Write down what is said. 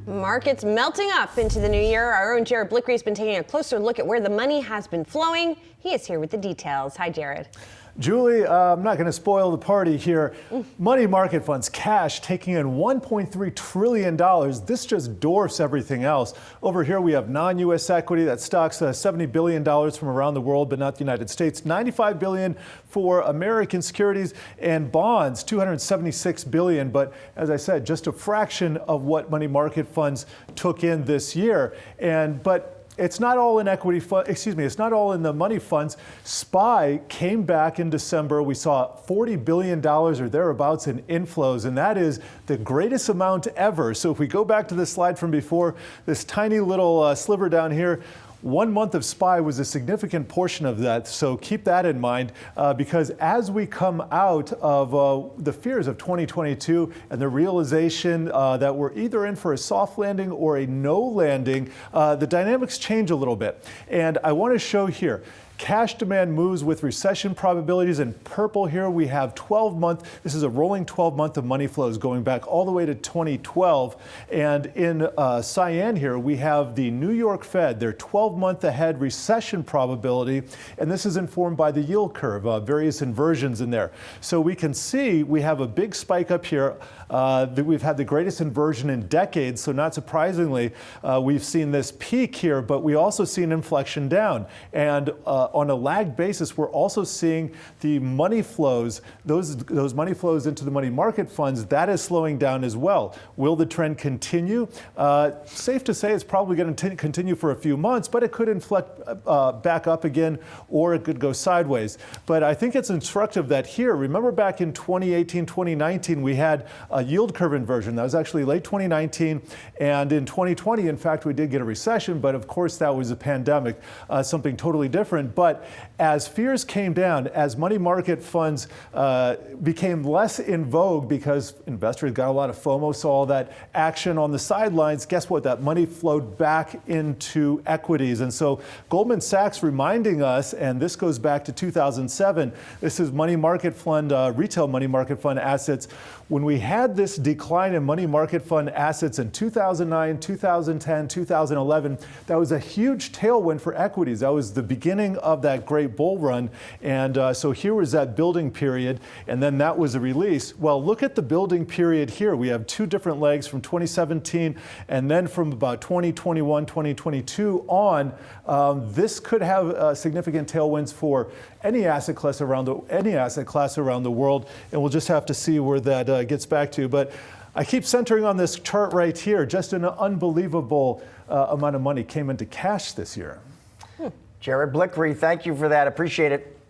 Markets melting up into the new year. Our own Jared Blikre has been taking a closer look at where the money has been flowing. He is here with the details. Hi, Jared. Julie, I'm not going to spoil the party here. Money market funds, cash, taking in $1.3 trillion. This just dwarfs everything else. Over here, we have non-U.S. equity. That stocks $70 billion from around the world, but not the United States. $95 billion for American securities, and bonds, $276 billion. But as I said, just a fraction of what money market funds took in this year. But it's not all in it's not all in the money funds. SPY came back in December. We saw $40 billion or thereabouts in inflows, and that is the greatest amount ever. So if we go back to this slide from before, this tiny little sliver down here, 1 month of SPY was a significant portion of that, so keep that in mind because as we come out of the fears of 2022 and the realization that we're either in for a soft landing or a no landing, the dynamics change a little bit. And I want to show here. Cash demand moves with recession probabilities. In purple here, we have 12-month. This is a rolling 12-month of money flows going back all the way to 2012. And in cyan here, we have the New York Fed, their 12-month ahead recession probability. And this is informed by the yield curve, various inversions in there. So we can see we have a big spike up here. We've had the greatest inversion in decades. So not surprisingly, we've seen this peak here, but we also see an inflection down. And on a lagged basis, we're also seeing the money flows, those money flows into the money market funds, that is slowing down as well. Will the trend continue? Safe to say it's probably going to continue for a few months, but it could inflect back up again, or it could go sideways. But I think it's instructive that here, remember back in 2018, 2019, we had a yield curve inversion. That was actually late 2019. And in 2020, in fact, we did get a recession, but of course that was a pandemic, something totally different. But as fears came down, as money market funds became less in vogue because investors got a lot of FOMO, saw all that action on the sidelines, guess what? That money flowed back into equities. And so Goldman Sachs reminding us, and this goes back to 2007, this is money market fund, retail money market fund assets. When we had this decline in money market fund assets in 2009, 2010, 2011, that was a huge tailwind for equities. That was the beginning of that great bull run. And so here was that building period, and then that was a release. Well, look at the building period here. We have two different legs from 2017, and then from about 2021, 2022 on, this could have significant tailwinds for any asset class around the world, and we'll just have to see where that gets back to. But I keep centering on this chart right here. Just an unbelievable amount of money came into cash this year. Jared Blikre, thank you for that. Appreciate it.